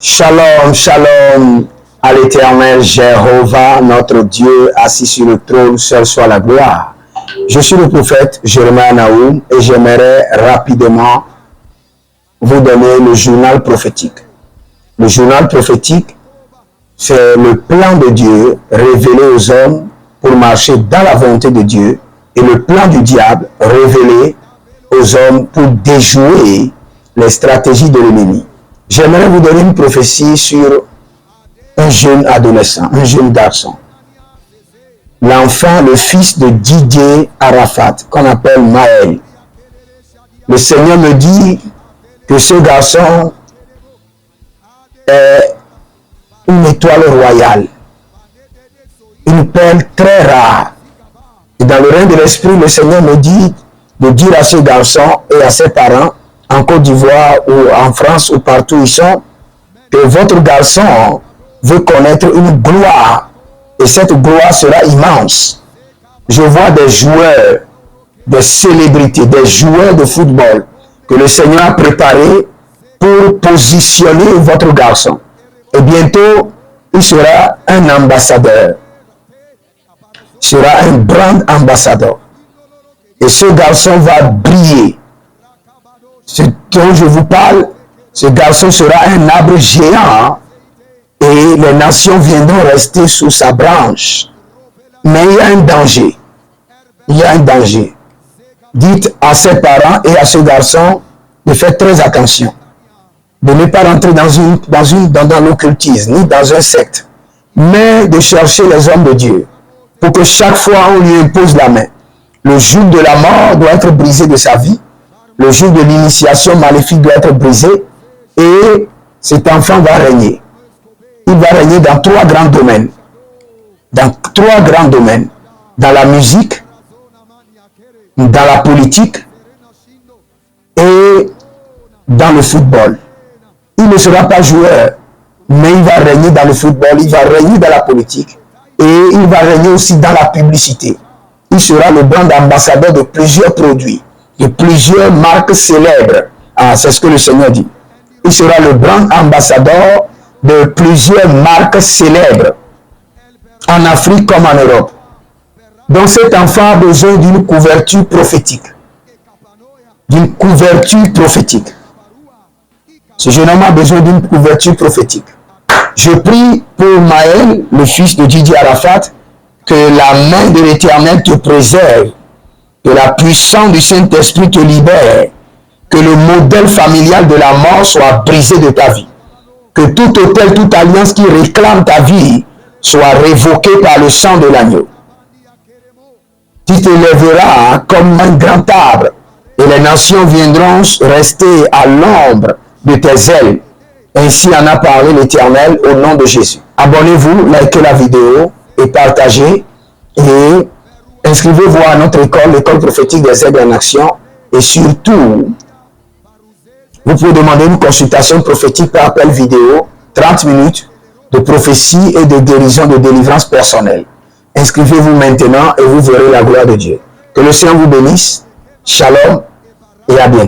Shalom, shalom à l'Éternel Jéhovah, notre Dieu, assis sur le trône, seul soit la gloire. Je suis le prophète Jeremiah Naoum et j'aimerais rapidement vous donner le journal prophétique. Le journal prophétique, c'est le plan de Dieu révélé aux hommes pour marcher dans la volonté de Dieu et le plan du diable révélé aux hommes pour déjouer les stratégies de l'ennemi. J'aimerais vous donner une prophétie sur un jeune adolescent, un jeune garçon. L'enfant, le fils de Didier Arafat, qu'on appelle Maël. Le Seigneur me dit que ce garçon est une étoile royale, une perle très rare. Et dans le règne de l'esprit, le Seigneur me dit de dire à ce garçon et à ses parents, en Côte d'Ivoire ou en France ou partout où ils sont, que votre garçon veut connaître une gloire et cette gloire sera immense. Je vois des joueurs, des célébrités, des joueurs de football que le Seigneur a préparés pour positionner votre garçon. Et bientôt, il sera un ambassadeur. Il sera un brand ambassadeur. Et ce garçon va briller. Ce dont je vous parle, ce garçon sera un arbre géant et les nations viendront rester sous sa branche. Mais il y a un danger. Il y a un danger. Dites à ses parents et à ce garçon de faire très attention. De ne pas rentrer dans l'occultisme, ni dans un secte, mais de chercher les hommes de Dieu. Pour que chaque fois on lui impose la main. Le joug de la mort doit être brisé de sa vie. Le jour de l'initiation maléfique doit être brisé et cet enfant va régner. Il va régner dans trois grands domaines. Dans trois grands domaines. Dans la musique, dans la politique et dans le football. Il ne sera pas joueur, mais il va régner dans le football, il va régner dans la politique et il va régner aussi dans la publicité. Il sera le brand ambassadeur de plusieurs produits. De plusieurs marques célèbres. Ah, c'est ce que le Seigneur dit. Il sera le brand ambassadeur de plusieurs marques célèbres en Afrique comme en Europe. Donc cet enfant a besoin d'une couverture prophétique. D'une couverture prophétique. Ce jeune homme a besoin d'une couverture prophétique. Je prie pour Maël, le fils de Didier Arafat, que la main de l'Éternel te préserve. Que la puissance du Saint-Esprit te libère, que le modèle familial de la mort soit brisé de ta vie, que tout hôtel, toute alliance qui réclame ta vie soit révoquée par le sang de l'agneau. Tu te lèveras comme un grand arbre et les nations viendront rester à l'ombre de tes ailes. Ainsi en a parlé l'Éternel au nom de Jésus. Abonnez-vous, likez la vidéo et partagez et inscrivez-vous à notre école, l'école prophétique des aigles en action. Et surtout, vous pouvez demander une consultation prophétique par appel vidéo, 30 minutes de prophétie et de guérison, de délivrance personnelle. Inscrivez-vous maintenant et vous verrez la gloire de Dieu. Que le Seigneur vous bénisse. Shalom et à bientôt.